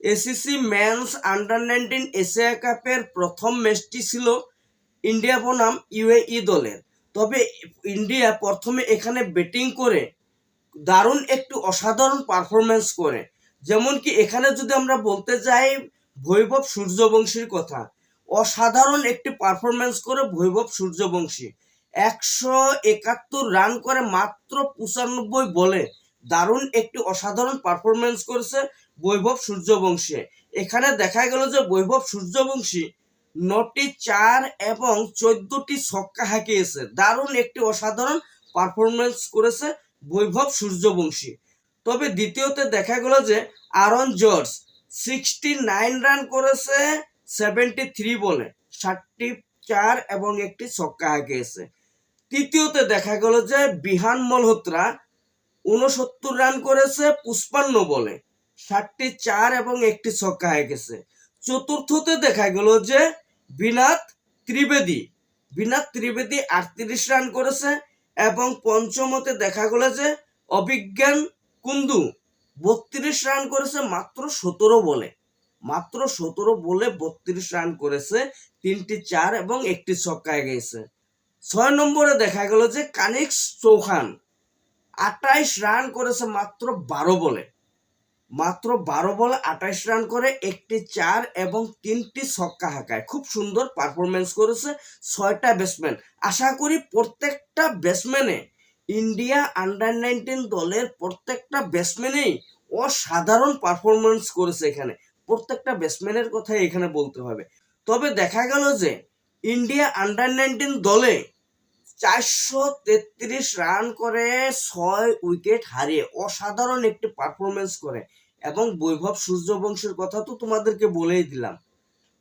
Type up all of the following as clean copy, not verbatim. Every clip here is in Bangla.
এসিসি মেন্স আন্ডার-19 এশিয়া কাপের প্রথম ম্যাচটি ছিল ইন্ডিয়া বনাম ইউএই দলের। তবে ইন্ডিয়া প্রথমে এখানে ব্যাটিং করে দারুণ একটি অসাধারণ পারফরমেন্স করে। যেমন কি এখানে যদি আমরা বলতে যাই বৈভব সূর্যবংশীর কথা, অসাধারণ একটি পারফরমেন্স করে বৈভব সূর্যবংশী 171 রান করে মাত্র 95 বলে দারুণ একটি অসাধারণ পারফরমেন্স করেছে বৈভব সূর্যবংশী। এখানে দেখা গেল যে বৈভব সূর্যবংশী 9টি 4 এবং 14টি ছক্কা হাঁকিয়েছে। দারুণ একটি অসাধারণ পারফরমেন্স করেছে বৈভব সূর্যবংশী। তবে দ্বিতীয়তে দেখা গেল যে আরন জর্জ 69 রান করেছে 73 বলে, 7টি 4 এবং একটি ছক্কা হাঁকিয়েছে। তৃতীয়তে দেখা গেল যে বিহান মালহোত্রা 69 রান করেছে 55 বলে, 7টি 4 এবং একটি ছক্কা হাঁকিয়েছে। চতুর্থতে দেখা গেল যে বিনাথ ত্রিবেদী 38 রান করেছে এবং পঞ্চমতে দেখা গেল যে অভিজ্ঞান কুন্দু 32 রান করেছে মাত্র 17 বলে। 32 রান করেছে, 3টি 4 এবং একটি ছক্কা গেছে। 6 নম্বরে দেখা গেল যে কানিক্স চৌহান 28 রান করেছে মাত্র 12 বলে। 28 রান করে, একটি 4 এবং 3টি ছক্কা হাঁকায়। খুব সুন্দর পারফরমেন্স করেছে 6টা ব্যাটসম্যান। আশা করি প্রত্যেকটা ব্যাটসম্যানে ইন্ডিয়া আন্ডার-19 দলের প্রত্যেকটা ব্যাটসম্যানেই অসাধারণ পারফরমেন্স করেছে। এখানে প্রত্যেকটা ব্যাটসম্যানের কথাই এখানে বলতে হবে। তবে দেখা গেল যে ইন্ডিয়া আন্ডার-19 দলে 433 রান করে 6 উইকেট হারিয়ে অসাধারণ একটি পারফরমেন্স করে। এবং বৈভব সূর্যবংশীর কথা তো তোমাদেরকে বলেই দিলাম,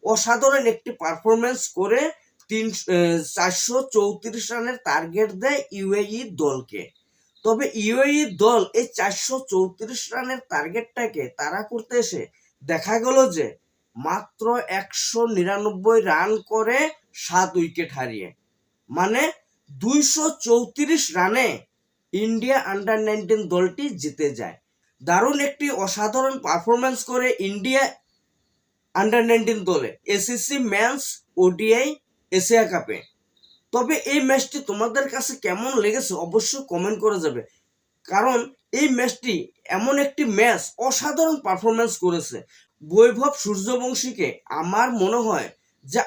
অসাধারণ একটি পারফরমেন্স করে 434 রানের টার্গেট দেয় ইউএই দলকে। তবে ইউএই দল এই 434 রানের টার্গেটটাকে তাড়া করতে এসে দেখা গেল যে মাত্র 199 রান করে 7 উইকেট হারিয়ে, মানে 234 রানে ইন্ডিয়া আন্ডার-19 দলটি জিতে যায়। দারুণ একটি অসাধারণ পারফরমেন্স করে ইন্ডিয়া আন্ডার-19 দলে এসিসি মেন্স ওডিআই এশিয়া কাপে। তবে এই ম্যাচটি তোমাদের কাছে কেমন লেগেছে অবশ্যই কমেন্ট করে যাবে, কারণ এই ম্যাচটি এমন একটি ম্যাচ অসাধারণ পারফরমেন্স করেছে বৈভব সূর্যবংশীকে। আমার মনে হয় যে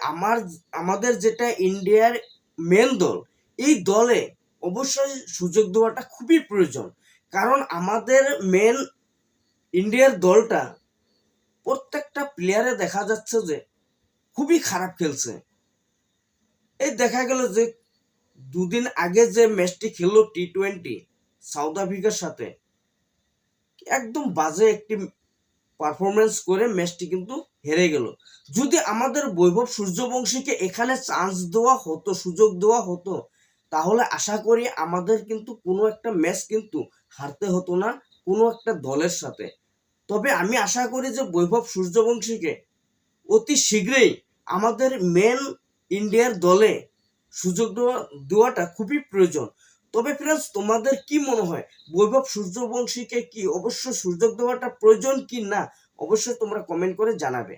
আমাদের যেটা ইন্ডিয়ার মেন দল, এই দলে অবশ্যই সুযোগ দেওয়াটা খুবই প্রয়োজন। কারণ আমাদের মেন ইন্ডিয়ার দলটা প্রত্যেকটা প্লেয়ারে দেখা যাচ্ছে যে খুবই খারাপ খেলছে। এই দেখা গেল যে দুদিন আগে যে ম্যাচটি খেললো টি-20 সাউথ আফ্রিকার সাথে, একদম বাজে একটি পারফরমেন্স করে ম্যাচটি কিন্তু হেরে গেল। যদি আমাদের বৈভব সূর্যবংশীকে এখানে চান্স দেওয়া হতো, সুযোগ দেওয়া হতো, তাহলে আশা করি আমাদের কিন্তু কোনো একটা ম্যাচ কিন্তু হারতে হতো না কোনো একটা দলের সাথে। তবে আমি আশা করি যে বৈভব সূর্যবংশীকে অতি শীঘ্রই আমাদের মেন ইন্ডিয়ার দলে সুযোগ দেওয়াটা খুবই প্রয়োজন। তবে ফ্রেন্ডস, তোমাদের কি মনে হয় বৈভব সূর্যবংশীকে কি অবশ্যই সুযোগ দেওয়াটা প্রয়োজন কি না, অবশ্যই তোমরা কমেন্ট করে জানাবে।